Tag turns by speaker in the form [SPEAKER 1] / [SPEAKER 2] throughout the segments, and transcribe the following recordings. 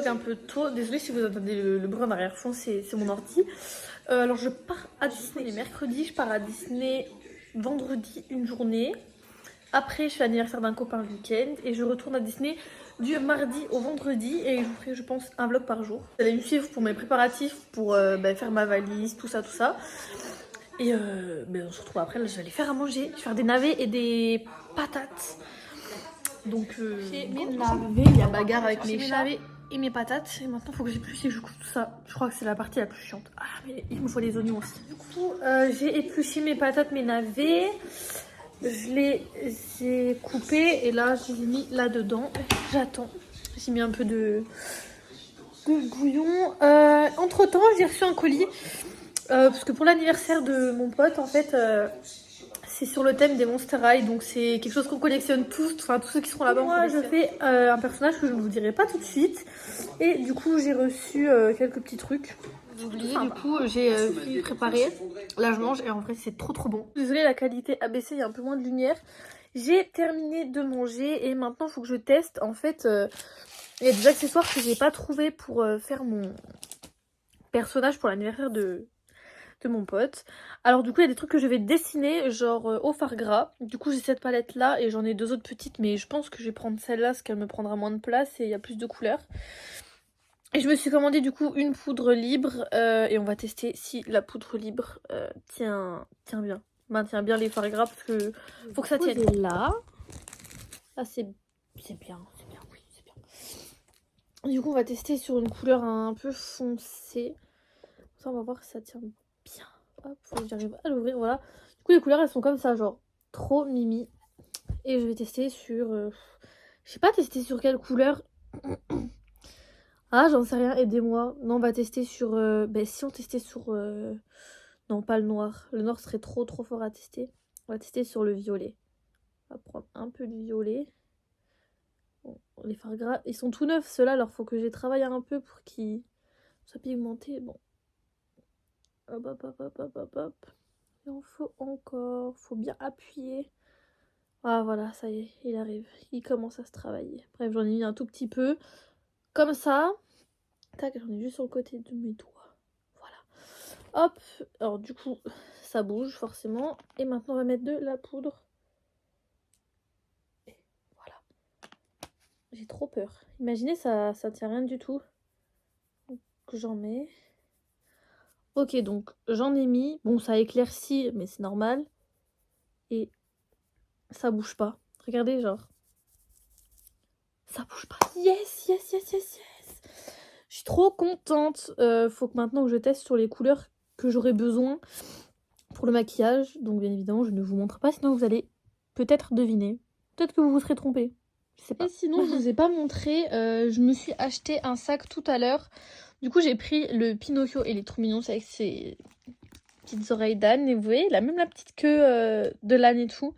[SPEAKER 1] vlog un peu tôt. Désolée si vous entendez le bruit en arrière-fond, c'est mon ordi. Alors je pars à Disney les mercredis, je pars à Disney vendredi une journée. Après je fais l'anniversaire d'un copain le week-end et je retourne à Disney du mardi au vendredi et je vous ferai je pense un vlog par jour. Vous allez me suivre pour mes préparatifs, pour faire ma valise, tout ça. Et on se retrouve après, là je vais aller faire à manger, je vais faire des navets et des patates. Donc mes navets, il y a bagarre avec mes navets et mes patates. Et maintenant il faut que j'épluche et que je coupe tout ça. Je crois que c'est la partie la plus chiante. Ah mais il me faut les oignons aussi. Du coup j'ai épluché mes patates, mes navets. Je les ai coupés et là je les ai mis là dedans. J'attends. J'ai mis un peu de bouillon. Entre temps j'ai reçu un colis. Parce que pour l'anniversaire de mon pote en fait c'est sur le thème des Monster High, donc c'est quelque chose qu'on collectionne tous, enfin tous ceux qui seront là-bas. Moi je fais un personnage que je ne vous dirai pas tout de suite et du coup j'ai reçu quelques petits trucs. J'ai oublié, du coup j'ai préparé. Là je mange et en vrai c'est trop bon. Désolée la qualité a baissé, il y a un peu moins de lumière. J'ai terminé de manger et maintenant il faut que je teste. En fait il y a des accessoires que j'ai pas trouvé pour faire mon personnage pour l'anniversaire de mon pote. Alors du coup il y a des trucs que je vais dessiner genre au fard gras. Du coup j'ai cette palette là et j'en ai deux autres petites mais je pense que je vais prendre celle-là parce qu'elle me prendra moins de place et il y a plus de couleurs. Et je me suis commandé du coup une poudre libre et on va tester si la poudre libre maintient bien les fards gras parce que faut que ça tienne. Là c'est bien, oui c'est bien. Du coup on va tester sur une couleur un peu foncée. Ça on va voir si ça tient bien. Hop, faut que j'arrive à l'ouvrir, voilà. Du coup les couleurs elles sont comme ça, genre trop mimi. Et je vais tester sur... je sais pas tester sur quelle couleur. Ah j'en sais rien, aidez-moi. Non on va tester sur... si on testait sur... Non pas le noir. Le noir serait trop fort à tester. On va tester sur le violet. On va prendre un peu de violet. Bon, les fards gras, ils sont tout neufs ceux-là, alors faut que j'ai travaillé un peu pour qu'ils soient pigmentés. Bon. Hop. Il en faut encore, faut bien appuyer. Ah voilà, ça y est, il arrive, il commence à se travailler. Bref, j'en ai mis un tout petit peu, comme ça. Tac, j'en ai juste sur le côté de mes doigts. Voilà. Hop, alors du coup, ça bouge forcément. Et maintenant, on va mettre de la poudre. Et voilà. J'ai trop peur. Imaginez, ça tient rien du tout. Donc, j'en mets. Ok, donc j'en ai mis. Bon, ça éclaircit, mais c'est normal. Et ça bouge pas. Regardez, genre. Ça bouge pas. Yes. Je suis trop contente. Faut que maintenant que je teste sur les couleurs que j'aurai besoin pour le maquillage. Donc bien évidemment, je ne vous montre pas, sinon vous allez peut-être deviner. Peut-être que vous vous serez trompé. Je sais pas. Et sinon, je vous ai pas montré. Je me suis acheté un sac tout à l'heure. Du coup, j'ai pris le Pinocchio et il est trop mignon. C'est avec ses petites oreilles d'âne. Et vous voyez, il a même la petite queue de l'âne et tout.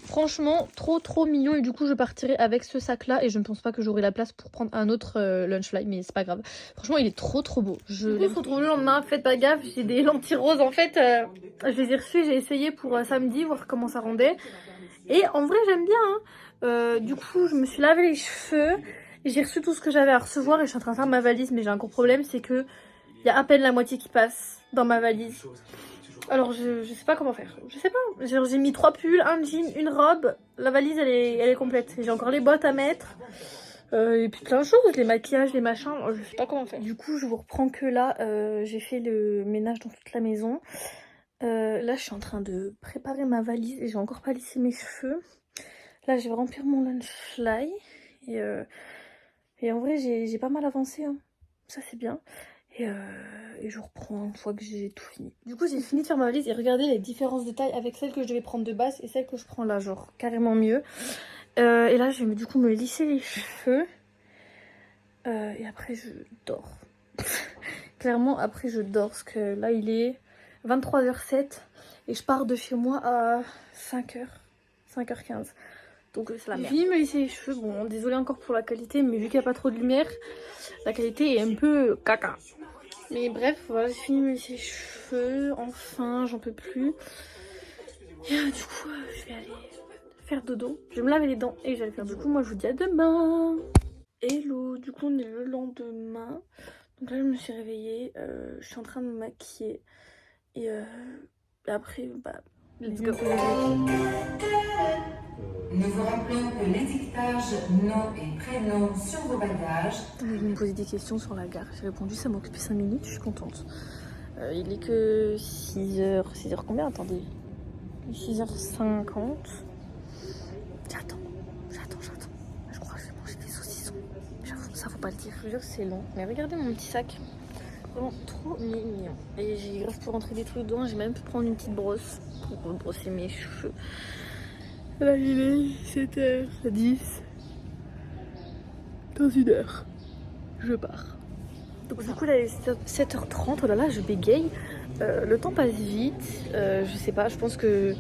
[SPEAKER 1] Franchement, trop mignon. Et du coup, je partirai avec ce sac-là. Et je ne pense pas que j'aurai la place pour prendre un autre Lunchfly. Mais c'est pas grave. Franchement, il est trop beau. Du coup, on se retrouve le lendemain. Faites pas gaffe. J'ai des lentilles roses. En fait, je les ai reçues. J'ai essayé pour samedi, voir comment ça rendait. Et en vrai, j'aime bien. Du coup, je me suis lavé les cheveux. Et j'ai reçu tout ce que j'avais à recevoir. Et je suis en train de faire ma valise. Mais j'ai un gros problème. C'est que il y a à peine la moitié qui passe dans ma valise. Alors je sais pas comment faire, je sais pas, j'ai mis 3 pulls, un jean, une robe, la valise elle est complète, j'ai encore les bottes à mettre, et puis plein de choses, les maquillages, les machins, je sais pas comment faire. Du coup je vous reprends que là, j'ai fait le ménage dans toute la maison, là je suis en train de préparer ma valise et j'ai encore pas lissé mes cheveux, là je vais remplir mon lunch fly, et en vrai j'ai pas mal avancé, hein. Ça c'est bien. Et je reprends une fois que j'ai tout fini. Du coup j'ai fini de faire ma valise et regardez les différences de taille avec celle que je devais prendre de base et celle que je prends là, genre carrément mieux. Et là je vais du coup me lisser les cheveux. Et après je dors. Clairement après je dors parce que là il est 23h07 et je pars de chez moi à 5h15. Donc c'est la merde. J'ai fini de me lisser les cheveux, bon désolé encore pour la qualité mais vu qu'il n'y a pas trop de lumière, la qualité est un peu caca. Mais bref, voilà, j'ai fini de me laisser les cheveux, enfin, j'en peux plus. Et du coup, je vais aller faire dodo. Je vais me laver les dents et je vais aller faire dodo. Du coup, moi, je vous dis à demain. Hello, du coup on est le lendemain. Donc là je me suis réveillée, je suis en train de me maquiller. Et après, bah, let's go.
[SPEAKER 2] Nous vous rappelons que l'étiquetage nom et prénom sur vos bagages.
[SPEAKER 1] Vous me posez des questions sur la gare. J'ai répondu, ça m'a occupé 5 minutes, je suis contente. Il est que 6h. 6h combien? Attendez. 6h50. J'attends. Je crois que je vais manger des saucissons. J'avoue, ça faut pas le dire. Je vous jure que c'est long. Mais regardez mon petit sac. Vraiment trop mignon. Et j'ai grave pour rentrer des trucs dedans. J'ai même pu prendre une petite brosse pour brosser mes cheveux. Là il est 7h10. Dans 1h, je pars. Donc du coup là il est 7h30. Oh là là, je bégaye. Le temps passe vite. Je sais pas, je pense que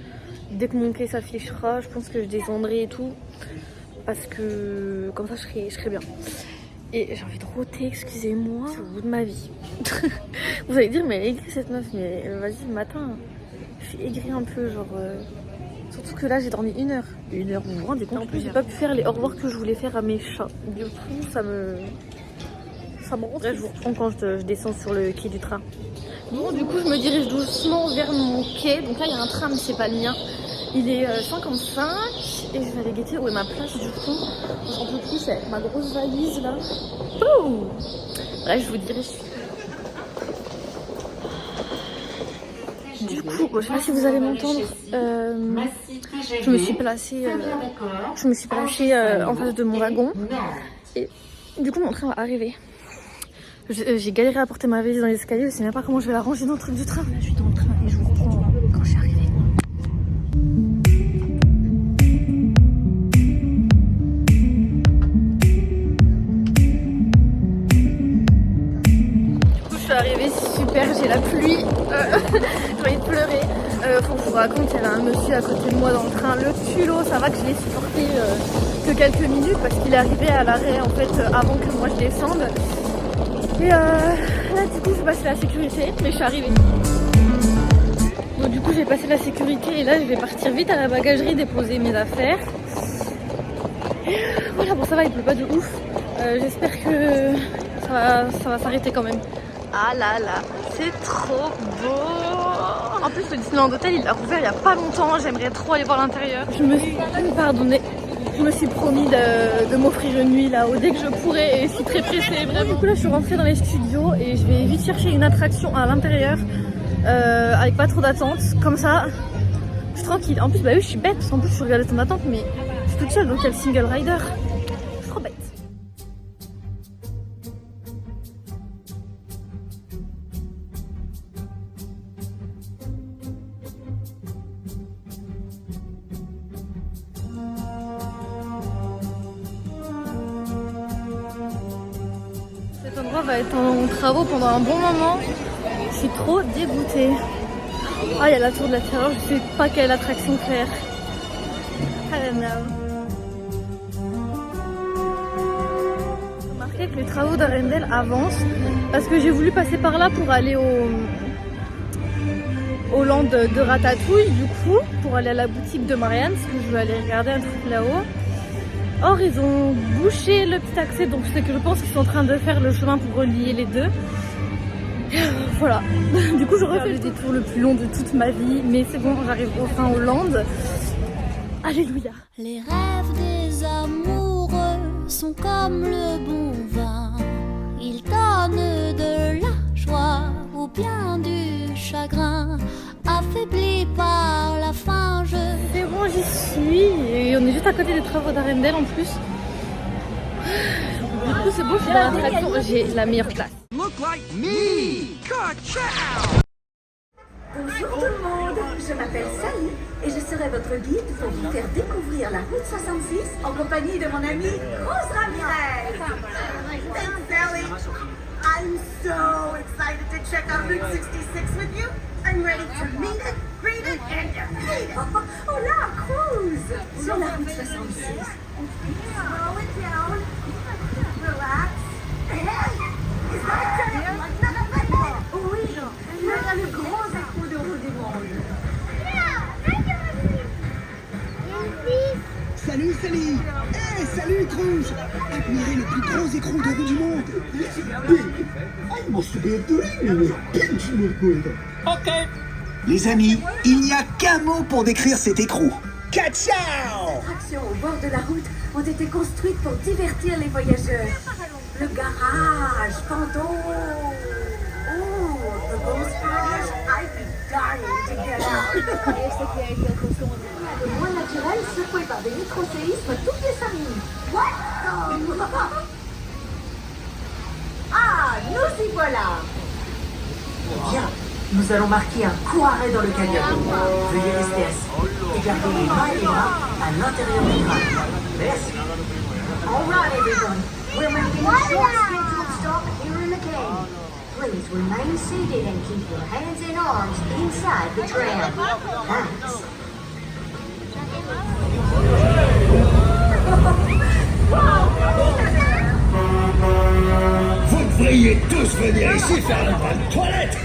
[SPEAKER 1] dès que mon quai s'affichera, je pense que je descendrai et tout. Parce que comme ça je serai bien. Et j'ai envie de rôter, excusez-moi, c'est au bout de ma vie. Vous allez dire, mais elle est aigrie cette meuf, mais vas-y, le matin, je suis aigrie un peu, genre. Surtout que là, j'ai dormi 1 heure. 1 heure, vous vous rendez compte? En plus, j'ai pas pu faire les au revoir que je voulais faire à mes chats. Du coup, ça me rend. Là, je vous reprends quand je descends sur le quai du train. Bon, du coup, je me dirige doucement vers mon quai. Donc là, il y a un train, mais c'est pas le mien. Il est 55 et je vais aller guetter où est ma place du coup. J'en peux plus avec ma grosse valise là. Boum. Bref, je vous dirige. Du coup, je sais pas si vous allez m'entendre. Je me suis placée en face de mon wagon. Et du coup, mon train va arriver. J'ai galéré à porter ma valise dans les escaliers. Je sais même pas comment je vais la ranger dans le truc du train. Là, je suis dans le train et je vous reprends quand je suis arrivée. Je suis arrivée, c'est super, j'ai la pluie, j'ai envie de pleurer. Faut que je vous raconte, il y avait un monsieur à côté de moi dans le train, le culot, ça va que je l'ai supporté que quelques minutes parce qu'il est arrivé à l'arrêt en fait avant que moi je descende. Et là du coup j'ai passé la sécurité, mais je suis arrivée. Donc du coup j'ai passé la sécurité et là je vais partir vite à la bagagerie déposer mes affaires. Et voilà, bon ça va, il pleut pas de ouf. J'espère que ça va s'arrêter quand même. Ah là là, c'est trop beau. En plus le Disneyland Hotel il a rouvert il y a pas longtemps. J'aimerais trop aller voir l'intérieur. Je me suis promis de m'offrir une nuit là-haut dès que je pourrai et je suis très pressée vraiment. Du coup là je suis rentrée dans les studios et je vais vite chercher une attraction à l'intérieur avec pas trop d'attente. Comme ça je suis tranquille. En plus bah oui je suis bête parce qu'en plus je suis regardée ton attente mais je suis toute seule donc il y a le single rider. Je suis trop bête. Cet endroit va être en travaux pendant un bon moment. Je suis trop dégoûtée. Ah, il y a la tour de la terreur, je sais pas quelle attraction faire. I don't know. J'ai remarqué que les travaux d'Arendelle avancent parce que j'ai voulu passer par là pour aller au land de Ratatouille du coup, pour aller à la boutique de Marianne parce que je veux aller regarder un truc là-haut. Or ils ont bouché le petit accès donc c'est que je pense qu'ils sont en train de faire le chemin pour relier les deux. Voilà, du coup je refais le détour le plus long de toute ma vie mais c'est bon, j'arrive enfin au land. Alléluia.
[SPEAKER 3] Les rêves des amoureux sont comme le bon vin. Ils donnent de la joie ou bien du chagrin. Affaibli par la faim,
[SPEAKER 1] C'est bon, j'y suis et on est juste à côté des travaux d'Arendelle en plus. Du coup c'est bon, je suis dans l'attraction, j'ai la meilleure place.
[SPEAKER 4] Look like me! Ka-chow!
[SPEAKER 5] Bonjour tout le monde, je m'appelle Sally et je serai votre guide pour vous faire découvrir la route 66 en compagnie de mon amie Rose Ramirez. Thanks Sally. I'm so excited to check out Route 66 with you. I'm ready to meet it, greet it, and defeat it. Oh là, cruise sur la route 66. Slow it down, relax. Hey, is that a turn? Oui, il y a le grand écho de roue du monde.
[SPEAKER 4] Salut Sally! Hey, salut Trouche! Admirez le plus grand
[SPEAKER 6] écrous de roue du monde.
[SPEAKER 4] Ok.
[SPEAKER 6] Les amis, il n'y a qu'un mot pour décrire cet écrou. Ciao!
[SPEAKER 5] Attractions au bord de la route ont été construites pour divertir les voyageurs. Le garage, Pando. Oh, the ghost garage, I'd be dying to get out. Le moins naturel secoué par des micro-séismes toutes les 5 minutes. What? Ah, nous y voilà. Bien, nous allons marquer un court arrêt dans le canyon. Veuillez rester assis et garder les mains et les bras à l'intérieur du crâne. Merci. All right, everyone. We're making a short scheduled stop here in the canyon. Please remain seated and keep your hands and arms inside the tram. Thanks.
[SPEAKER 6] Vous devriez tous venir ici faire un bain de toilette.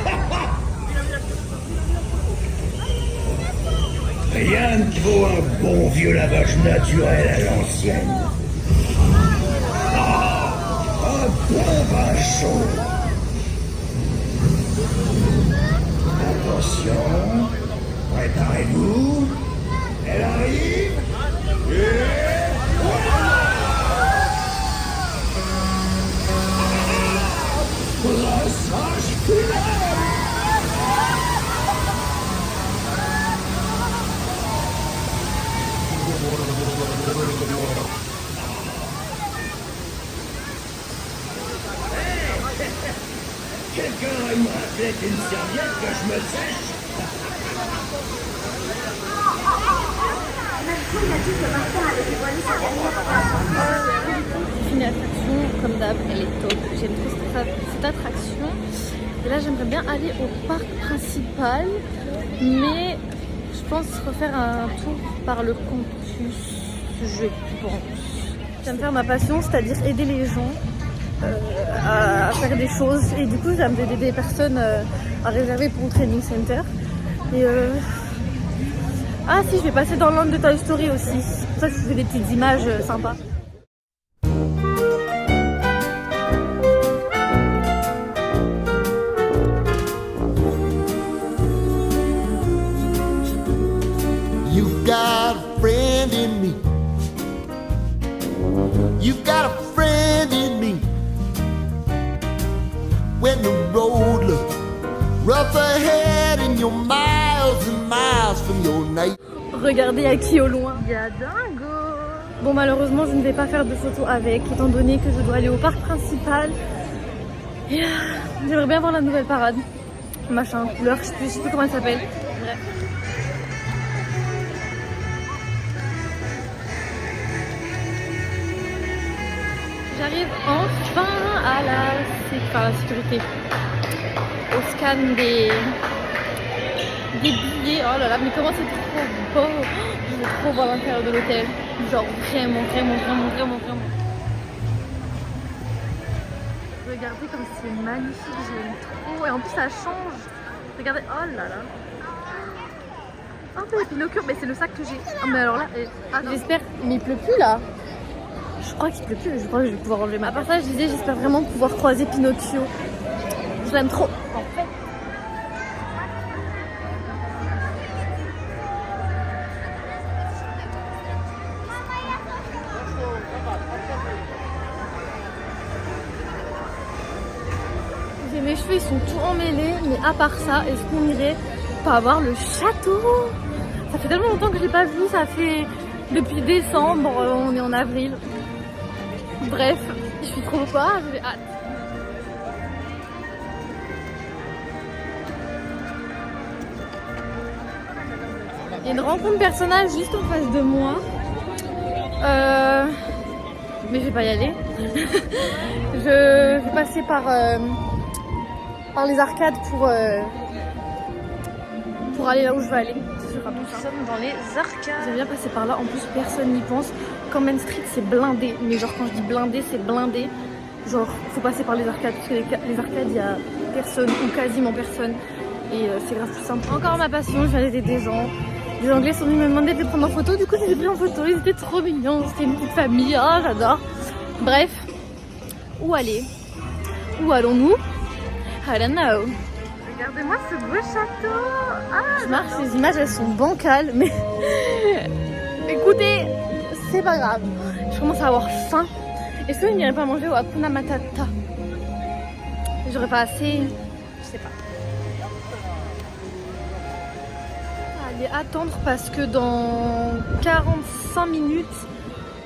[SPEAKER 6] Rien ne vaut un bon vieux lavage naturel à l'ancienne. Ah, un bon bain chaud. Attention, préparez-vous. Elle arrive. Et... Brassage funèbre. Quelqu'un a une raclette et une serviette que je me sèche?
[SPEAKER 1] C'est une attraction, comme d'hab, elle est top. J'aime trop cette attraction. Et là, j'aimerais bien aller au parc principal, mais je pense refaire un tour par le campus, je pense. J'aime faire ma passion, c'est-à-dire aider les gens à faire des choses. Et du coup, j'aime aider des personnes à réserver pour le training center. Et ah si, je vais passer dans le land de Toy Story aussi. C'est pour ça que je fais des petites images sympas.
[SPEAKER 7] You've got a friend in me. You've got a friend in me. When the road looks rough ahead and you're miles and miles from your night.
[SPEAKER 1] Regardez à qui au loin. Il y a Dingo. Bon, malheureusement, je ne vais pas faire de photos avec, étant donné que je dois aller au parc principal. Et j'aimerais bien voir la nouvelle parade. Machin, couleur, je sais plus comment elle s'appelle. Bref. J'arrive enfin à la sécurité. Au scan des billets. Oh là là, mais comment c'est trop beau. Je veux trop voir l'intérieur de l'hôtel. Genre vraiment. Regardez comme c'est magnifique, j'aime trop. Et en plus ça change. Regardez, oh là là. Un peu Pinocchio, mais c'est le sac que j'ai. Oh, mais alors là, j'espère, mais il pleut plus là. Je crois qu'il pleut plus, je crois que je vais pouvoir enlever ma. À part ça, je disais, j'espère vraiment pouvoir croiser Pinocchio. Je l'aime trop. En fait. Mes cheveux ils sont tout emmêlés, mais à part ça, est-ce qu'on irait pas voir le château? Ça fait tellement longtemps que je l'ai pas vu, ça fait depuis décembre, on est en avril. Bref, je suis trop pas, j'ai hâte. Il y a une rencontre personnage juste en face de moi. Mais je vais pas y aller. Je vais passer par les arcades pour aller là où je veux aller. Nous sommes dans les arcades. J'aime bien passer par là, en plus personne n'y pense. Quand Main Street c'est blindé, mais genre quand je dis blindé, c'est blindé. Genre faut passer par les arcades, parce que les arcades il y a personne ou quasiment personne. Et c'est grave plus simple. Encore ma passion, je viens aider des gens. Les Anglais sont venus me demander de les prendre en photo, du coup je les ai pris en photo, ils étaient trop mignons, c'était une petite famille, ah j'adore. Bref, où aller. Où allons-nous? I don't know. Regardez-moi ce beau château. Je marche, les images elles sont bancales, mais écoutez, c'est pas grave. Je commence à avoir faim. Est-ce que je n'irais pas manger au Hakuna Matata? J'aurais pas assez, je sais pas. Allez attendre parce que dans 45 minutes,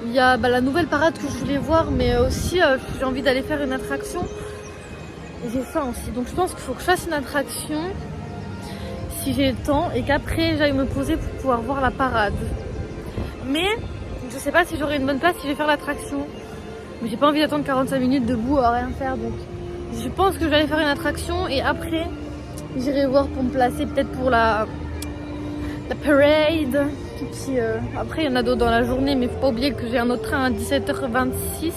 [SPEAKER 1] il y a la nouvelle parade que je voulais voir, mais aussi j'ai envie d'aller faire une attraction. J'ai faim aussi, donc je pense qu'il faut que je fasse une attraction si j'ai le temps et qu'après j'aille me poser pour pouvoir voir la parade. Mais je sais pas si j'aurai une bonne place si je vais faire l'attraction. Mais j'ai pas envie d'attendre 45 minutes debout à rien faire, donc je pense que je vais aller faire une attraction et après j'irai voir pour me placer peut-être pour la parade. Et puis après il y en a d'autres dans la journée, mais faut pas oublier que j'ai un autre train à 17h26.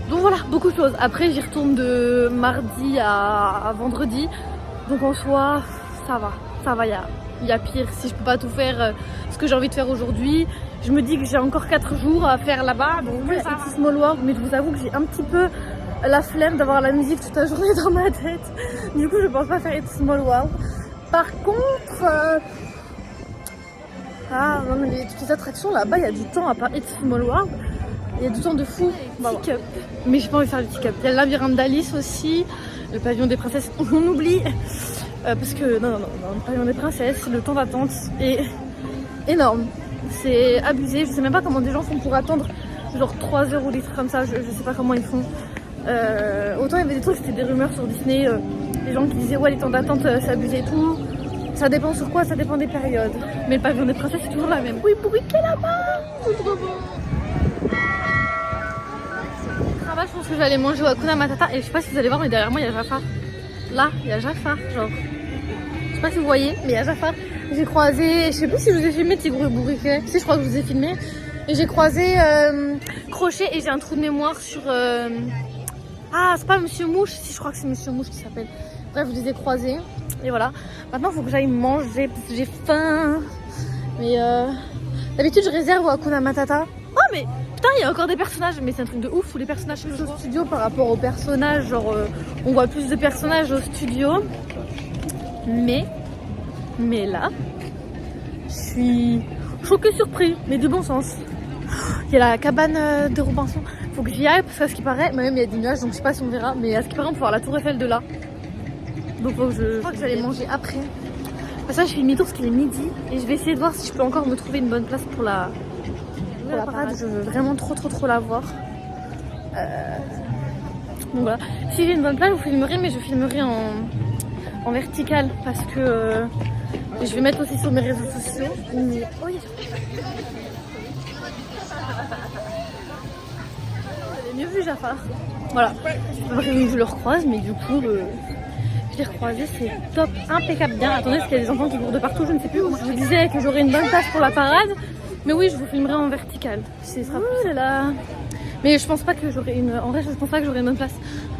[SPEAKER 1] Donc voilà, beaucoup de choses. Après j'y retourne de mardi à vendredi. Donc en soi, ça va, il y a pire. Si je peux pas tout faire ce que j'ai envie de faire aujourd'hui, je me dis que j'ai encore 4 jours à faire là-bas. Donc oui, It's a Small World, mais je vous avoue que j'ai un petit peu la flemme d'avoir la musique toute la journée dans ma tête. Du coup je pense pas faire It's a Small World. Par contre, ah non mais toutes les attractions là-bas, il y a du temps à part It's a Small World. Il y a du temps de fou. Teacup. Mais j'ai pas envie de faire le teacup. Il y a le labyrinthe d'Alice aussi, le pavillon des princesses, on oublie. Parce que non, le pavillon des princesses, le temps d'attente est énorme. C'est abusé. Je sais même pas comment des gens font pour attendre genre 3 heures ou des trucs comme ça. Je sais pas comment ils font. Autant il y avait des trucs, c'était des rumeurs sur Disney. Les gens qui disaient ouais, les temps d'attente c'est abusé et tout. Ça dépend sur quoi, ça dépend des périodes. Mais le pavillon des princesses c'est toujours la même. Oui, briquet là-bas, c'est trop bon. Je pense que j'allais manger au Hakuna Matata et je sais pas si vous allez voir, mais derrière moi il y a Jafar. Là il y a Jafar, genre je sais pas si vous voyez, mais il y a Jafar. J'ai croisé, je sais plus si je vous ai filmé Tigre et Bourriquet, si je crois que je vous ai filmé. Et j'ai croisé Crochet et j'ai un trou de mémoire sur ah c'est pas Monsieur Mouche, si je crois que c'est Monsieur Mouche qui s'appelle. Bref, je les ai croisés et voilà. Maintenant il faut que j'aille manger parce que j'ai faim. Mais d'habitude je réserve au Hakuna Matata. Oh mais putain, il y a encore des personnages, mais c'est un truc de ouf, tous les personnages au studio par rapport aux personnages, genre on voit plus de personnages au studio. Mais là, je suis choquée, surpris, mais du bon sens. Il y a la cabane de Robinson, faut que j'y aille parce qu'à ce qui paraît, même il y a des nuages donc je sais pas si on verra, mais à ce qui paraît on peut voir la tour Eiffel de là. Donc faut que je crois que j'allais manger après. Ça je fais demi-tour parce qu'il est midi et je vais essayer de voir si je peux encore me trouver une bonne place pour la parade. Je veux vraiment trop la voir. Donc voilà, si j'ai une bonne place je vous filmerai, mais je filmerai en vertical parce que je vais mettre aussi sur mes réseaux sociaux. Mais... oh, j'avais mieux vu Jafar. Voilà, je le recroise, mais du coup je l'ai recroisé, c'est top, impeccable bien. Attendez, parce qu'il y a des enfants qui courent de partout, je ne sais plus. Je vous disais que j'aurais une bonne place pour la parade. Mais oui, je vous filmerai en vertical. Ce sera plus là. Mais je pense pas que j'aurai une. En vrai, je pense pas que j'aurai une bonne place.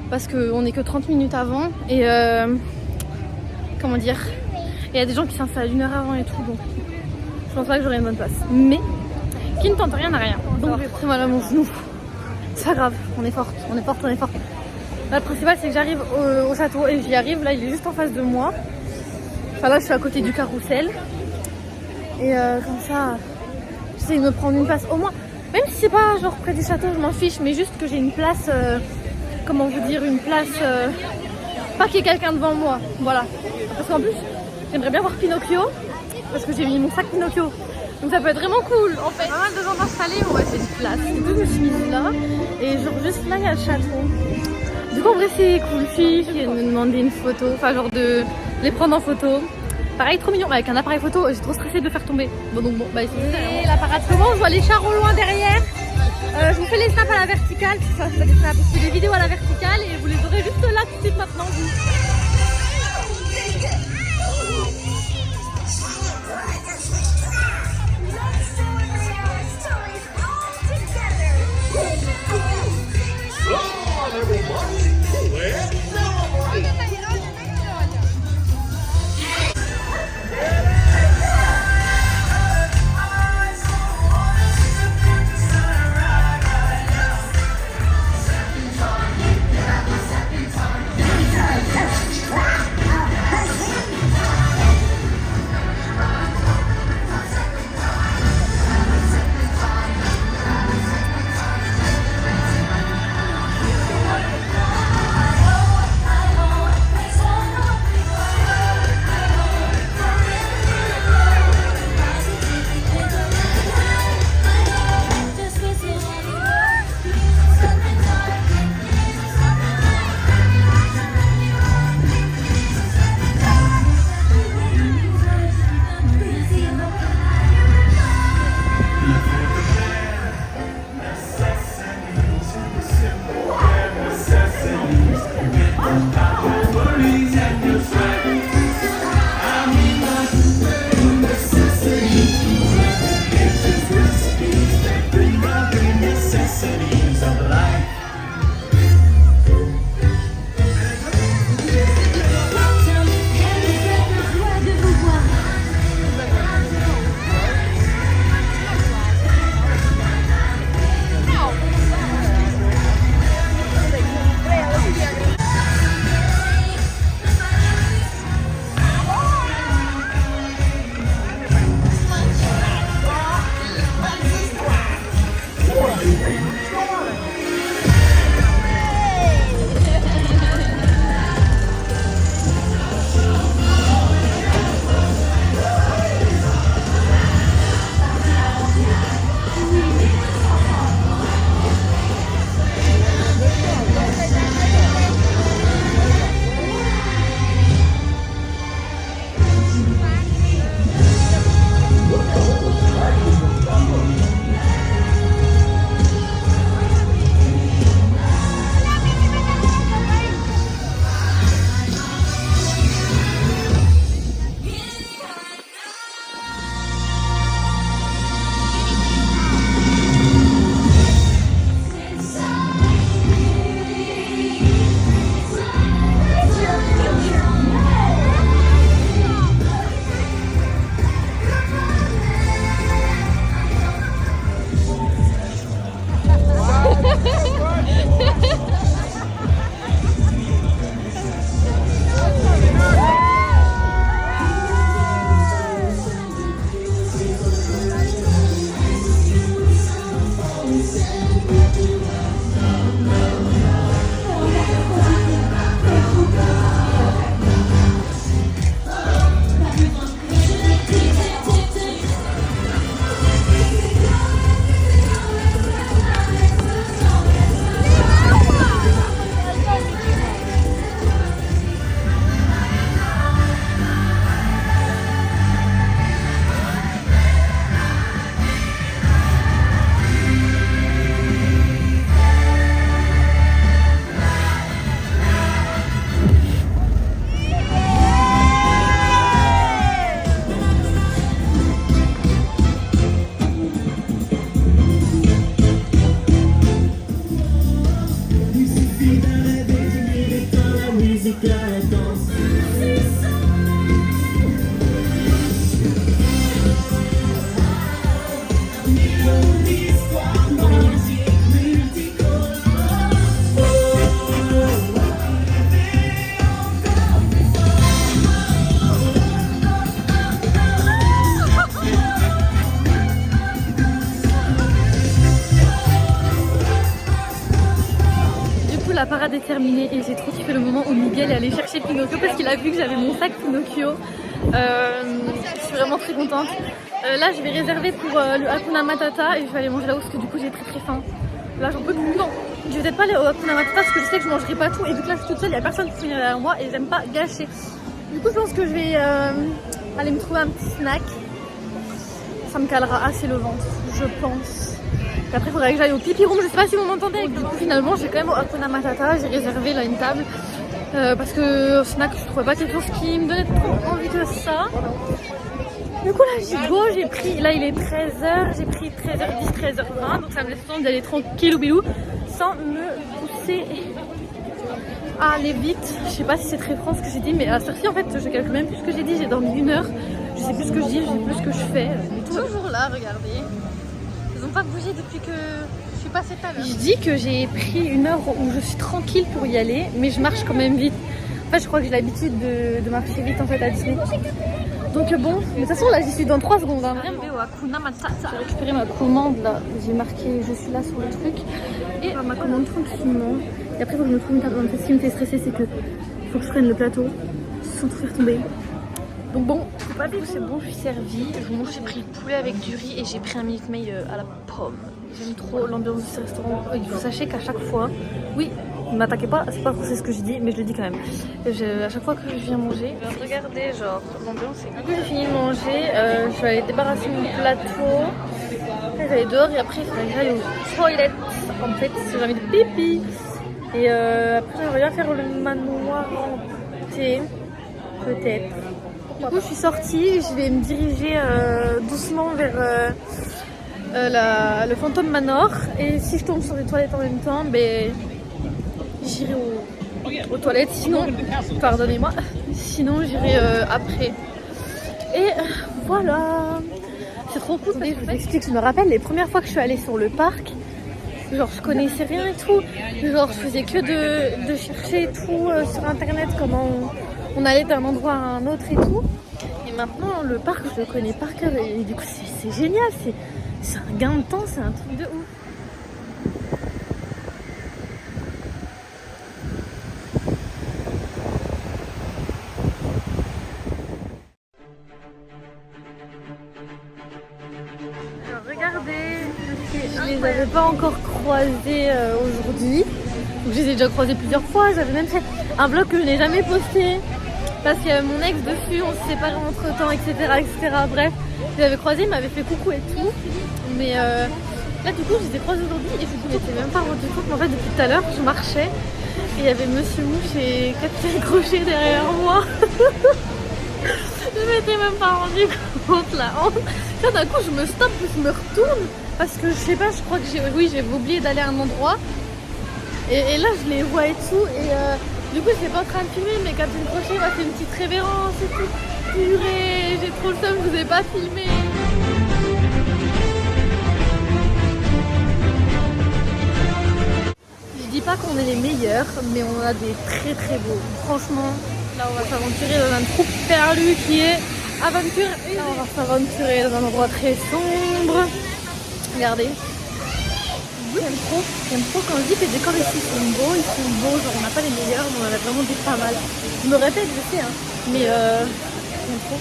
[SPEAKER 1] Parce qu'on est que 30 minutes avant. Et comment dire, il y a des gens qui s'installent 1 heure avant et tout. Donc je pense pas que j'aurai une bonne place. Mais qui ne tente rien n'a rien. Donc je vais prendre mal à mon genou. C'est pas grave, on est forte. Là, le principal c'est que j'arrive au château et j'y arrive. Là, il est juste en face de moi. Enfin là, je suis à côté du carrousel. Et comme ça. J'essaie de me prendre une place au moins, même si c'est pas genre près du château, je m'en fiche, mais juste que j'ai une place, comment vous dire, une place, pas qu'il y ait quelqu'un devant moi, voilà. Parce qu'en plus, j'aimerais bien voir Pinocchio, parce que j'ai mis mon sac Pinocchio, donc ça peut être vraiment cool en fait. Pas mal de gens installés, ouais c'est une place, et tout je me suis mise là, et genre juste là il y a le château. Du coup en vrai c'est cool, je viens de me demander une photo, enfin genre de les prendre en photo. Pareil, trop mignon, avec un appareil photo, j'ai trop stressé de le faire tomber. Bon, donc bon, bah ici, la parade commence, je vois les chars au loin derrière. Je vous fais les snaps à la verticale, ça va des snaps, je fais des vidéos à la verticale et vous les aurez juste là tout de suite maintenant. terminé et j'ai trop kiffé le moment où Miguel est allé chercher Pinocchio parce qu'il a vu que j'avais mon sac Pinocchio. Je suis vraiment très contente. Là je vais réserver pour le Hakuna Matata et je vais aller manger là-haut parce que du coup j'ai très faim. Là j'en peux plus. Non, je vais peut-être pas aller au Hakuna Matata parce que je sais que je mangerai pas tout et vu que là je suis toute seule, il n'y a personne qui finit derrière moi et j'aime pas gâcher. Du coup je pense que je vais aller me trouver un petit snack. Ça me calera assez le ventre, je pense. Et après il faudrait que j'aille au pipi room, je sais pas si vous m'entendez. Du coup finalement j'ai quand même au Hakuna Matata, j'ai réservé là une table. Parce que au snack je trouvais pas quelque chose qui me donnait trop envie que ça. Du coup là j'y go, j'ai pris, là il est 13h, j'ai pris 13h10, 13h20, donc ça me laisse le temps d'aller tranquille ou bilou sans me pousser à aller vite. Je sais pas si c'est très franc ce que j'ai dit, mais à cette heure-ci en fait je calcule même plus ce que j'ai dit, j'ai dormi 1 heure, je sais plus ce que je dis, je sais plus ce que je fais. Toujours là, regardez, ils ont pas bougé depuis que je suis passée tout à l'heure. Je dis que j'ai pris 1 heure où je suis tranquille pour y aller, mais je marche quand même vite. En fait je crois que j'ai l'habitude de marcher vite en fait à Disney. Donc bon, mais de toute façon là j'y suis dans 3 secondes. Hein. J'ai récupéré ma commande là, j'ai marqué je suis là sur le truc et ma commande tranquillement. Et après il faut que je me trouve une table. En fait ce qui me fait stresser c'est que faut que je prenne le plateau sans tout faire tomber. Donc bon, c'est pas c'est bon, je suis servie. J'ai pris le poulet avec du riz et j'ai pris un Minute Maid à la pomme. J'aime trop l'ambiance de ce restaurant. Il faut sachez qu'à chaque fois, oui, ne m'attaquez pas, c'est pas français ce que je dis, mais je le dis quand même. À chaque fois que je viens manger, regardez, genre l'ambiance est. Du coup, j'ai fini de manger, je vais aller débarrasser mon plateau. Après, j'allais dehors et après, il faudrait que j'aille aux toilettes. En fait, si j'ai envie de pipi. Et après, j'aimerais bien faire le manoir hanté, peut-être. Du coup, je suis sortie, je vais me diriger doucement vers le Phantom Manor. Et si je tombe sur les toilettes en même temps, ben, j'irai aux toilettes. Sinon, pardonnez-moi, sinon j'irai après. Et voilà, c'est trop cool. Je vous explique, je me rappelle les premières fois que je suis allée sur le parc. Genre je connaissais rien et tout. Genre je faisais que de chercher et tout sur internet comment on allait d'un endroit à un autre et tout. Et maintenant le parc je le connais par cœur et du coup c'est génial, c'est un gain de temps, c'est un truc de ouf. Alors regardez, je les avais pas encore croisés aujourd'hui. Donc je les ai déjà croisés plusieurs fois, j'avais même fait un vlog que je n'ai jamais posté. Parce qu'il y avait mon ex dessus, on s'est séparés entre temps, etc., etc. Bref, je l'avais croisé, il m'avait fait coucou et tout. Mais là, du coup, je les ai croisés aujourd'hui et je ne m'étais même pas rendu compte. Mais en fait, depuis tout à l'heure, je marchais et il y avait Monsieur Mouche et Capitaine Crochet derrière moi. Je m'étais même pas rendu compte là. Là, d'un coup, je me stoppe, je me retourne parce que je sais pas, je crois que j'ai oublié d'aller à un endroit. Et là, je les vois et tout. Et du coup, je n'étais pas en train de filmer, mais Capitaine Crochet m'a fait une petite révérence et tout. Purée, j'ai trop le seum, je vous ai pas filmé. Je dis pas qu'on est les meilleurs, mais on a des très très beaux. Franchement, là on va s'aventurer dans un trou perlu qui est aventure. Là on va s'aventurer dans un endroit très sombre. Regardez. J'aime trop quand je dis que les décors ici sont beaux, genre on n'a pas les meilleurs, mais on en a vraiment des pas mal. Je me répète, je sais, hein, mais j'aime trop.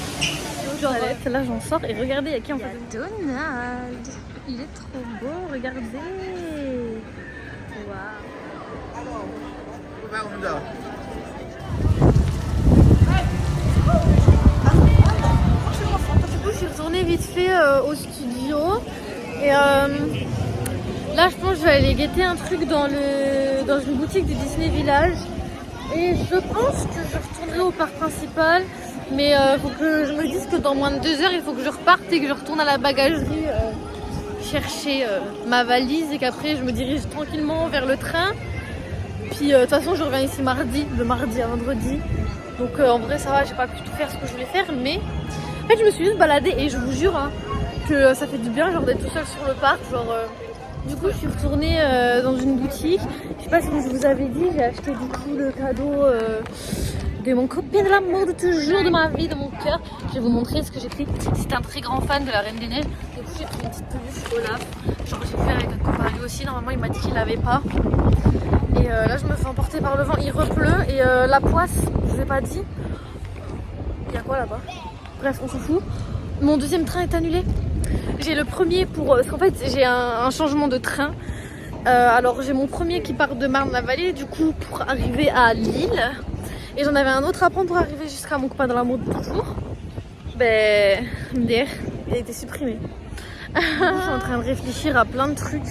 [SPEAKER 1] Genre, là j'en sors et regardez, il y a qui en fait. Donald, il est trop beau, regardez. Waouh. Du coup, je suis retournée vite fait au studio et là, je pense que je vais aller guetter un truc dans une boutique du Disney Village. Et je pense que je retournerai au parc principal. Mais il faut que je me dise que dans moins de 2 heures, il faut que je reparte et que je retourne à la bagagerie chercher ma valise. Et qu'après, je me dirige tranquillement vers le train. Puis de toute façon, je reviens ici de mardi à vendredi. Donc en vrai, ça va, j'ai pas pu tout faire ce que je voulais faire. Mais en fait, je me suis juste baladée et je vous jure hein, que ça fait du bien genre d'être tout seul sur le parc. Du coup, je suis retournée dans une boutique. Je sais pas si je vous avais dit, j'ai acheté du coup le cadeau de mon copain de l'amour de toujours, de ma vie, de mon cœur. Je vais vous montrer ce que j'ai pris. C'est un très grand fan de la Reine des Neiges. Du coup j'ai pris une petite peluche Olaf. Genre j'ai fait avec un copain lui aussi. Normalement il m'a dit qu'il l'avait pas. Et là je me fais emporter par le vent. Il repleut et la poisse, je vous ai pas dit. Il y a quoi là-bas? Bref on s'en fout. Mon deuxième train est annulé. J'ai le premier pour... parce qu'en fait j'ai un changement de train. Alors j'ai mon premier qui part de Marne-la-Vallée du coup pour arriver à Lille. Et j'en avais un autre à prendre pour arriver jusqu'à mon copain de l'amour de toujours. Ben, MDR, il a été supprimé. Je suis en train de réfléchir à plein de trucs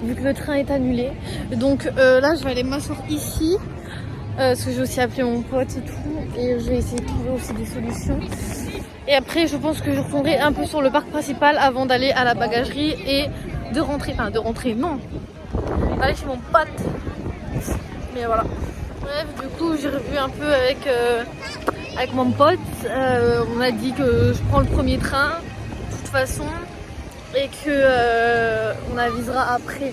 [SPEAKER 1] vu que le train est annulé. Donc là je vais aller m'asseoir ici. Parce que j'ai aussi appelé mon pote et tout. Et je vais essayer de trouver aussi des solutions. Et après je pense que je retournerai un peu sur le parc principal avant d'aller à la bagagerie et de rentrer. Enfin de rentrer, non. D'aller chez mon pote. Mais voilà. Bref, du coup j'ai revu un peu avec mon pote. On a dit que je prends le premier train de toute façon et que on avisera après.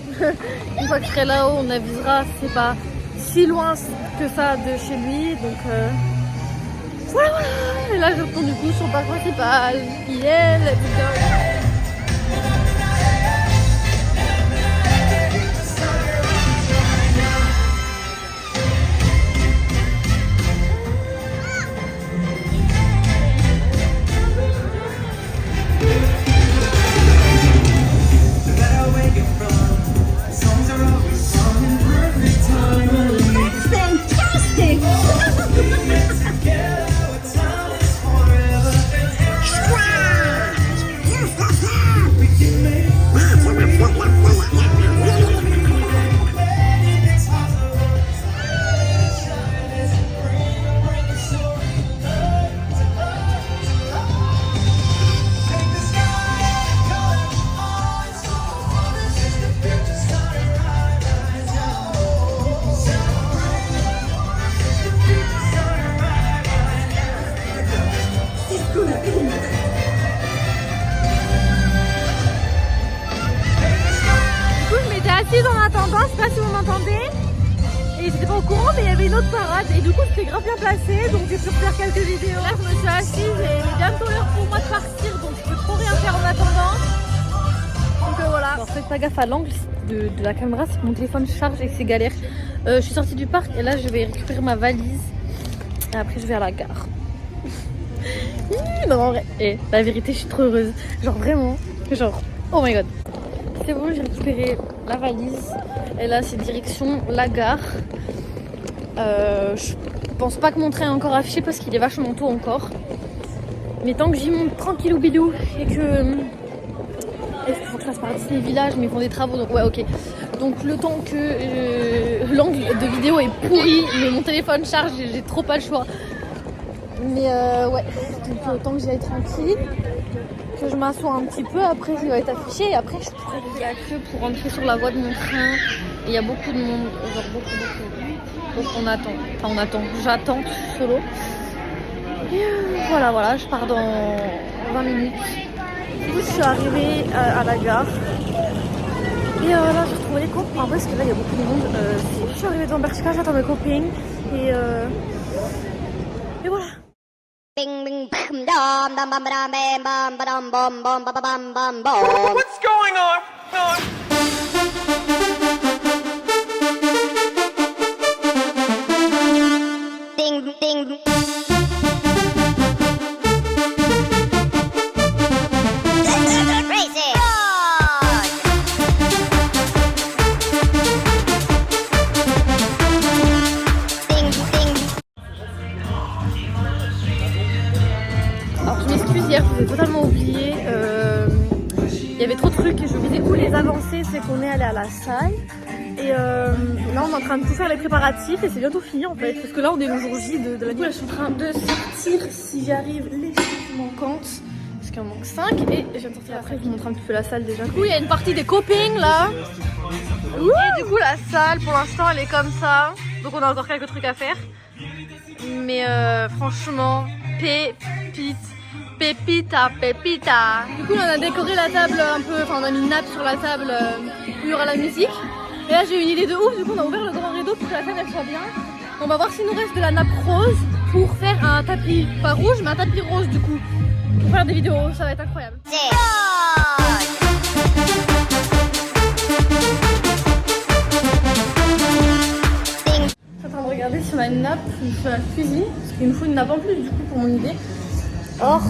[SPEAKER 1] Une fois que je serai là-haut, on avisera. C'est pas si loin que ça de chez lui, donc voilà. Et là je retourne du coup sur le parc principal. Yeah, let's go. En attendant, je sais pas si vous m'entendez, et j'étais pas au courant, mais il y avait une autre parade et du coup c'était grave bien placé, donc j'ai pu faire quelques vidéos. Là je me suis assise et il est bientôt l'heure pour moi de partir, donc je peux trop rien faire en attendant. Donc voilà. Alors faites pas gaffe à l'angle de la caméra, c'est que mon téléphone charge et que c'est galère. Je suis sortie du parc et là je vais récupérer ma valise et après je vais à la gare. Non en vrai, et la vérité je suis trop heureuse, genre vraiment, genre oh my god. C'est bon, j'ai récupéré la valise et là c'est direction la gare. Je pense pas que mon train est encore affiché parce qu'il est vachement tôt encore. Mais tant que j'y monte tranquillou bidou et que... Il faut que je fasse par Disney Village mais ils font des travaux donc ouais ok. Donc le temps que l'angle de vidéo est pourri mais mon téléphone charge, j'ai trop pas le choix. Mais ouais, donc tant que j'y aille tranquille. Que je m'assois un petit peu, après il va être affiché et après je pourrais y aller que pour rentrer sur la voie de mon train. Et il y a beaucoup de monde, genre beaucoup. Donc on attend, j'attends solo. Et voilà, je pars dans 20 minutes. Du coup je suis arrivée à la gare. Et là j'ai retrouvé les copains, en vrai parce que là il y a beaucoup de monde. Je suis arrivée dans Bershka, j'attends mes copines et voilà.
[SPEAKER 3] Bing bing bam dam dam bam bam bam bam bam bam bam bam bam.
[SPEAKER 4] What's going on?
[SPEAKER 3] Ding ding. Crazy. Ding ding.
[SPEAKER 1] Alors je m'excuse, hier je vous ai totalement oublié, il y avait trop de trucs et je vous disais où les avancer, c'est qu'on est allé à la salle et là on est en train de tout faire les préparatifs et c'est bientôt fini en fait parce que là on est le jour J de la nuit. Là je suis en train de sortir si j'arrive les choses manquantes parce qu'il en manque 5 et je viens de sortir après, je vous montre un petit peu la salle déjà. Du coup il y a une partie des copings là et du coup la salle pour l'instant elle est comme ça donc on a encore quelques trucs à faire mais franchement pépita. Du coup on a décoré la table un peu, enfin on a mis une nappe sur la table où il y aura la musique. Et là j'ai eu une idée de ouf, du coup on a ouvert le grand rideau pour que la table elle soit bien. On va voir s'il nous reste de la nappe rose un tapis, pas rouge, mais un tapis rose du coup. Pour faire des vidéos, ça va être incroyable.
[SPEAKER 3] C'est
[SPEAKER 1] Je suis en train de regarder si on a une nappe sur la cuisine, parce qu'il nous faut une nappe en plus du coup pour mon idée. Or,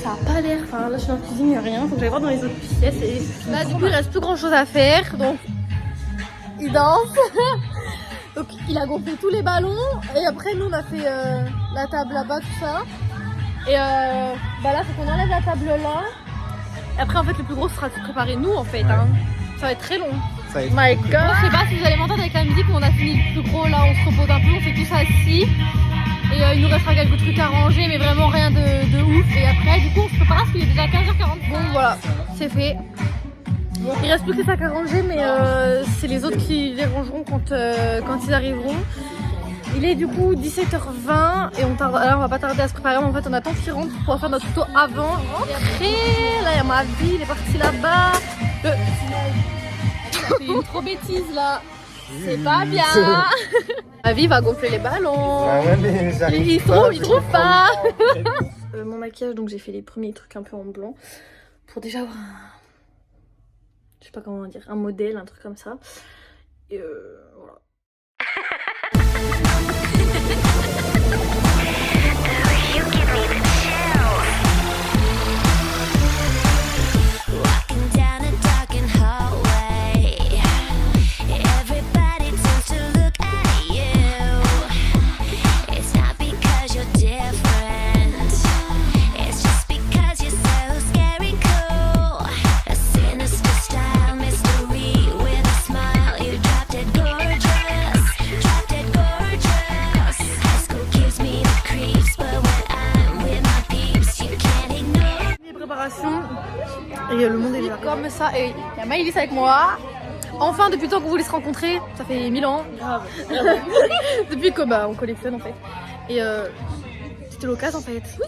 [SPEAKER 1] ça a pas l'air, enfin là je suis dans la cuisine, il n'y a rien, faut que j'aille voir dans les autres pièces et là du coup il reste plus grand chose à faire, donc il danse. Donc il a gonflé tous les ballons et après nous on a fait la table là-bas, tout ça. Et bah là faut qu'on enlève la table là. Et après en fait le plus gros sera de préparer nous en fait, hein. Ça va être très long.
[SPEAKER 8] Ça va être
[SPEAKER 1] My God. Je sais pas si vous allez m'entendre avec la musique, mais on a fini le plus gros là, on se repose un peu, on fait tous assis. Et il nous restera quelques trucs à ranger, mais vraiment rien de ouf. Et après, du coup, on se prépare parce qu'il est déjà 15h40. Bon, voilà, c'est fait. Bon, il reste plus que les sacs à ranger, mais c'est les autres qui les rangeront quand ils arriveront. Il est du coup 17h20 et là, on va pas tarder à se préparer. Mais en fait, on attend qu'ils rentrent pour pouvoir faire notre photo avant. Et après, là, il y a ma vie, il est parti là-bas. Il a fait une trop bêtise là. C'est pas bien. Ma vie va gonfler les ballons.
[SPEAKER 8] Ah ouais, mais
[SPEAKER 1] Il trouve pas. Mon maquillage, donc j'ai fait les premiers trucs un peu en blanc pour déjà avoir je sais pas comment dire, un modèle, un truc comme ça. Et voilà.
[SPEAKER 3] walking down a darkened hallway. Everybody tends to look at you. It's not because you're different. It's just because you're so scary cool. A sinister style mystery with a smile. You dropped it gorgeous. Dropped it gorgeous. High school gives me the creeps, but when I'm with my peeps, you can't ignore.
[SPEAKER 1] Les préparations. Et le monde est comme ça. Et il y a Maëlys avec moi. Enfin, depuis le temps qu'on voulait se rencontrer, ça fait 1000 ans. Grave. Depuis que on collectionne en fait. Et c'était l'occasion en fait. Oui.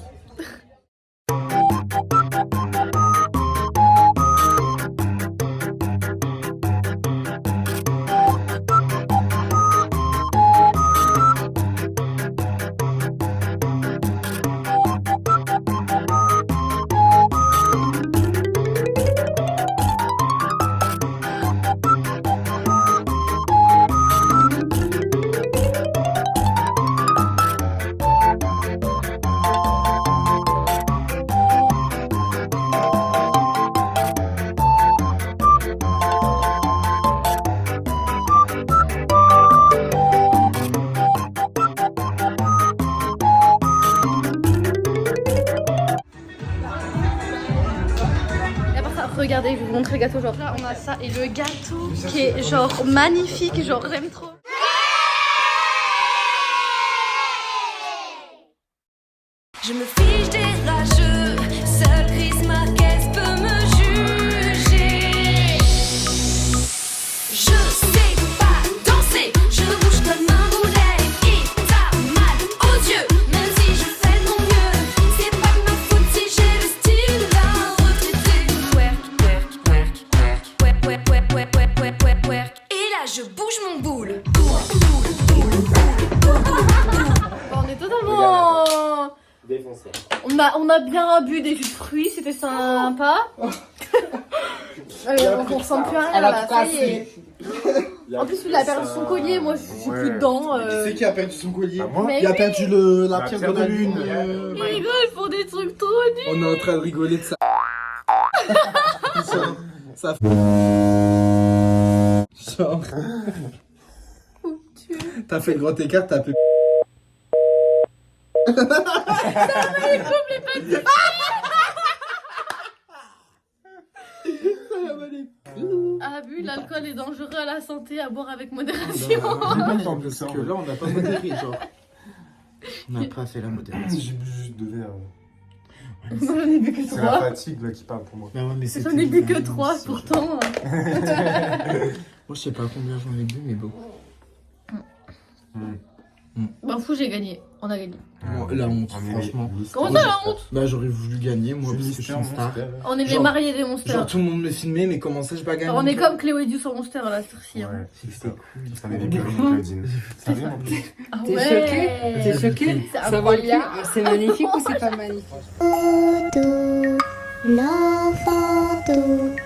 [SPEAKER 1] Regardez, je vais vous montrer le gâteau. Genre là, on a ça et le gâteau qui est genre magnifique. Genre, j'aime trop.
[SPEAKER 3] Je me fiche des rageux, seul Chris Marquez peut me juger. Je sais pas danser, je bouge comme un boulet. Il t'a mal aux yeux, même si je fais de mon mieux. C'est pas de ma faute si j'ai le style d'un retraité. Twerk. Et là je bouge mon boule.
[SPEAKER 1] On est totalement...
[SPEAKER 8] Défoncé.
[SPEAKER 1] On a bien bu des jus de fruits, c'était sympa. On ressemble plus à rien là, ça y est. En plus, il a perdu son collier, moi j'ai plus dedans.
[SPEAKER 9] Qui c'est qui a perdu son collier?
[SPEAKER 1] Mais
[SPEAKER 9] Il a
[SPEAKER 1] oui.
[SPEAKER 9] perdu la pierre de lune.
[SPEAKER 1] Ils rigolent, ils font des trucs trop nuls.
[SPEAKER 9] On est en train de rigoler de ça. Ça fait. Genre. T'as fait le grand écart, t'as appelé.
[SPEAKER 1] Abus, l'alcool est dangereux à la santé, à boire avec modération.
[SPEAKER 9] Parce que là, on n'a pas modéré, genre.
[SPEAKER 8] On n'a pas fait la modération.
[SPEAKER 9] J'ai bu juste 2 verres.
[SPEAKER 1] J'en ai bu que
[SPEAKER 9] C'est la
[SPEAKER 1] 3.
[SPEAKER 9] fatigue là qui parle pour moi.
[SPEAKER 8] Mais ouais, mais
[SPEAKER 1] J'en ai bu que 3 pourtant.
[SPEAKER 8] Moi, je sais pas combien j'en ai bu, mais beaucoup.
[SPEAKER 1] Bah fou, j'ai gagné. On a gagné.
[SPEAKER 8] La honte, franchement.
[SPEAKER 1] Comment ça, la honte?
[SPEAKER 8] Bah, j'aurais voulu gagner, moi, parce que je suis une star.
[SPEAKER 1] On est les
[SPEAKER 8] Genre-
[SPEAKER 1] mariés des Monsters.
[SPEAKER 8] Genre, tout le monde me filmait, mais comment ça, je pas gagné?
[SPEAKER 1] On est comme Cléo et Dieu sur Monster à la sortie. Hein.
[SPEAKER 9] C'est ça. Ça m'avait bien Claudine. Ça vient en plus.
[SPEAKER 1] Ah
[SPEAKER 10] T'es
[SPEAKER 1] ouais.
[SPEAKER 10] choquée? T'es choquée?
[SPEAKER 1] C'est
[SPEAKER 10] Ça va plus?
[SPEAKER 1] incroyable.
[SPEAKER 10] C'est magnifique ou c'est pas magnifique?
[SPEAKER 3] Doudou, l'enfant doux,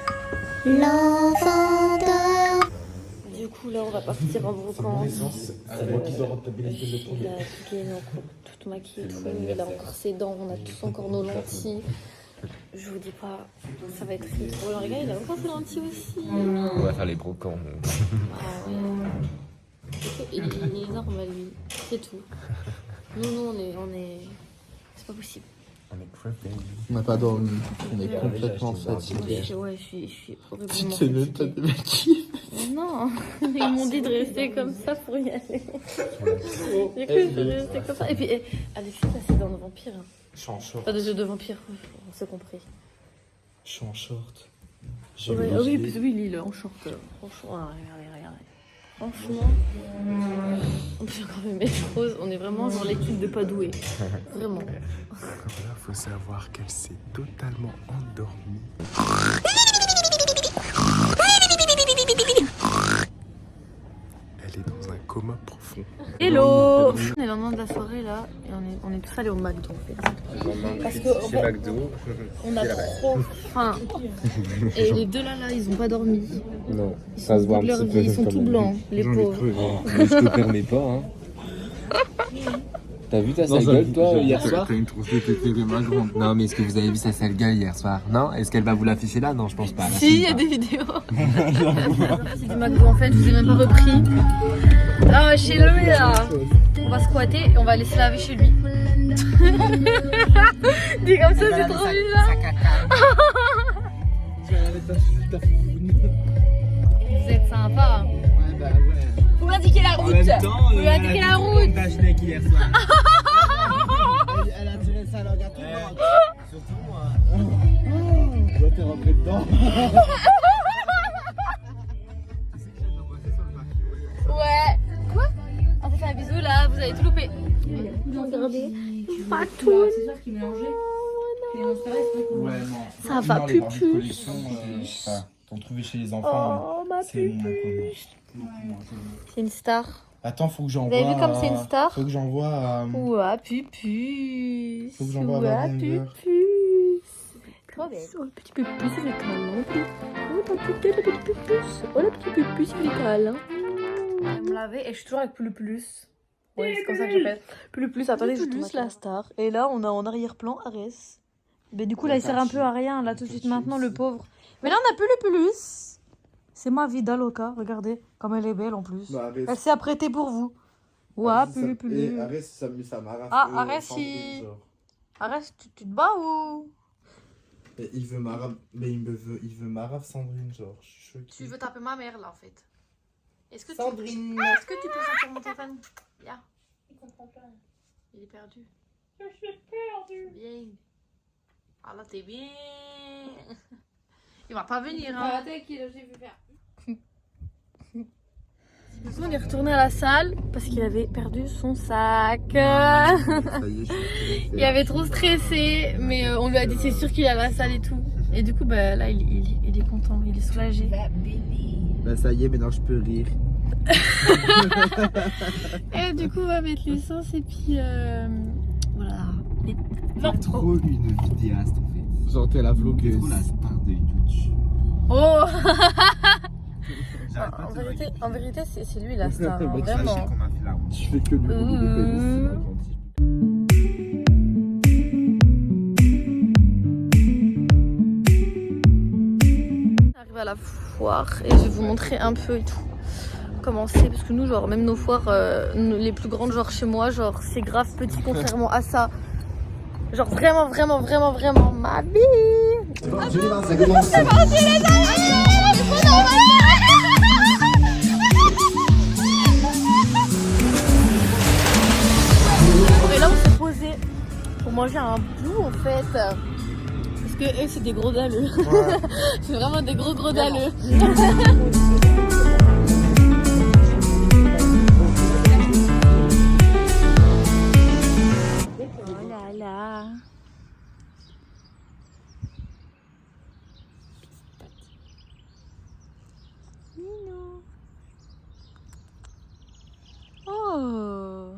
[SPEAKER 3] l'enfant d'or.
[SPEAKER 1] Du coup, là, on va partir en vacances.
[SPEAKER 9] C'est moi qui dois rentabiliser le
[SPEAKER 1] Il
[SPEAKER 9] premier.
[SPEAKER 1] a piqué, toute maquillée, tout. Il a encore ses dents, on a tous encore nos lentilles. Je vous dis pas, ça va être trop. Le regarde, il a encore ses lentilles aussi.
[SPEAKER 11] On va faire les brocants.
[SPEAKER 1] Ah ouais. Il est normal, lui. C'est tout. Nous, on est. C'est pas possible.
[SPEAKER 11] On est creepy.
[SPEAKER 8] On n'a pas dormi. On est complètement fatigué.
[SPEAKER 1] Ouais, je suis
[SPEAKER 8] Tu
[SPEAKER 1] horriblement
[SPEAKER 8] t'es même pas
[SPEAKER 1] fatiguée.
[SPEAKER 8] démaquillé.
[SPEAKER 1] Non, ils m'ont dit de rester comme ça pour y aller. Du coup, je suis restée comme ça. Et puis, Alexis, là, c'est dans le vampire. Hein.
[SPEAKER 8] Je suis en short.
[SPEAKER 1] Pas de jeu de vampire, on s'est compris.
[SPEAKER 8] Je suis en short.
[SPEAKER 1] Ouais, oui, il est en short. Franchement, regardez. Franchement, on peut encore même mettre rose. On est vraiment dans l'équipe de Padoué. Vraiment.
[SPEAKER 9] Là, faut savoir qu'elle s'est totalement endormie. Elle est dans un coma profond.
[SPEAKER 1] Hello. On est le lendemain de la soirée là et on est tous allés au McDo en fait. Parce que
[SPEAKER 11] Chez McDo.
[SPEAKER 1] on a trop faim. Et les deux là, ils ont pas dormi.
[SPEAKER 11] Non, ça se voit un
[SPEAKER 1] Toute leur
[SPEAKER 11] petit peu.
[SPEAKER 1] vie, ils sont tout blancs, les pauvres.
[SPEAKER 11] Mais je te permets pas, hein. T'as vu ta sale gueule, toi, hier soir?
[SPEAKER 9] T'as une trousse de tété de ma grande.
[SPEAKER 11] Non, mais est-ce que vous avez vu sa sale gueule hier soir? Non? Est-ce qu'elle va vous l'afficher là? Non, je pense pas.
[SPEAKER 1] Si, il y a des vidéos. C'est du McDo en fait, je vous ai même pas repris. Ah, chez lui là. On va squatter et on va aller se laver chez lui. Dis comme ça, c'est trop bizarre. Vous êtes sympa.
[SPEAKER 8] Ouais, bah ouais.
[SPEAKER 1] Faut indiquer la route. Faut indiquer la route.
[SPEAKER 8] Hier soir. Elle a tiré ça à la gâteau. Surtout moi. Toi, t'es rentré dedans.
[SPEAKER 1] Ouais. Quoi? On s'est fait un bisou là, vous avez tout loupé. Regardez. Pas tout.
[SPEAKER 10] C'est sûr qu'il mélangeait.
[SPEAKER 9] Ouais, non.
[SPEAKER 1] Ça va,
[SPEAKER 9] Non, les Barbie
[SPEAKER 1] pupus.
[SPEAKER 9] collection, je sais pas. T'en trouvais chez les enfants.
[SPEAKER 1] Oh ma
[SPEAKER 9] C'est mon
[SPEAKER 1] pupus. C'est une star.
[SPEAKER 9] Attends, faut que j'envoie.
[SPEAKER 1] Vous avez vu comme c'est une star?
[SPEAKER 9] Faut que j'envoie à.
[SPEAKER 1] Ouah, pupus.
[SPEAKER 9] Faut que j'envoie à
[SPEAKER 1] Ouah,
[SPEAKER 9] Babinger.
[SPEAKER 1] pupus. Trop belle. Oh, le petit pupus, il est câlin. Oh, t'as putain, le petit pupus. Oh, le petit pupus, il est câlin. Je vais me laver et je suis toujours avec plus. Ouais, c'est comme ça que j'appelle. Plus, attendez, je plus la star. Et là, on a en arrière-plan Arès. Mais du coup, là, il sert un peu à rien, là, tout de suite, maintenant, le pauvre. Mais là, on a plus le plus. C'est ma vie d'Aloca, regardez, comme elle est belle en plus.
[SPEAKER 8] Bah, Arès.
[SPEAKER 1] Elle s'est apprêtée pour vous. Ouah, plus.
[SPEAKER 8] Et Arès, ça m'a raflé.
[SPEAKER 1] Ah, Arès, Arès, tu te bats ou...
[SPEAKER 8] Mais il veut Marave, mais il veut Marave Sandrine, genre, je suis choquée.
[SPEAKER 1] Tu veux taper ma mère, là, en fait. Est-ce que
[SPEAKER 8] Sandrine.
[SPEAKER 1] Est-ce que tu peux sentir mon téléphone? Viens. Il comprend pas. Il est perdu. Je suis perdu. Bien. Ah là, t'es bien. Il va pas venir, hein.
[SPEAKER 10] Regardez qui j'ai vu faire.
[SPEAKER 1] On est retourné à la salle parce qu'il avait perdu son sac.
[SPEAKER 8] Ça y est, je suis
[SPEAKER 1] Il avait trop stressé, mais on lui a dit c'est sûr qu'il est à la salle et tout. Et du coup, bah là, il est content, il est soulagé.
[SPEAKER 8] Bah ça y est, maintenant je peux rire.
[SPEAKER 1] Et du coup, on va mettre l'essence et puis voilà.
[SPEAKER 11] T'es trop une vidéaste en fait.
[SPEAKER 8] Genre t'es la vlogueuse.
[SPEAKER 11] Trop la star de YouTube.
[SPEAKER 1] Oh. En vérité, c'est lui la star, hein, vraiment.
[SPEAKER 8] Je fais que lui rouler des pénis.
[SPEAKER 1] On arrive à la foire et je vais vous montrer un peu et tout comment c'est, parce que nous, genre, même nos foires, les plus grandes, genre chez moi, genre c'est grave petit contrairement à ça. Genre vraiment ma vie.
[SPEAKER 8] C'est bon, je vais voir, ça commence.
[SPEAKER 1] C'est parti les amis. Et là on s'est posé pour manger un bout en fait. Parce que eux c'est des gros dalleux. Ouais. C'est vraiment des gros dalleux. Oh là là. Minou. Oh.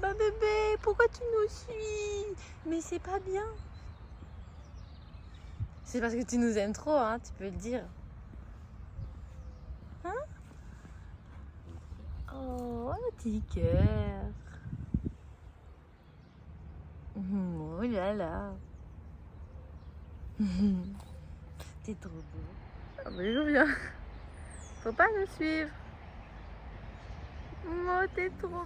[SPEAKER 1] Bah bébé, pourquoi tu nous suis? Mais c'est pas bien. C'est parce que tu nous aimes trop, hein, tu peux le dire. Hein? Oh, le petit cœur. Oh là là. T'es trop beau. Ah mais je viens. Faut pas nous suivre. Oh, t'es trop beau.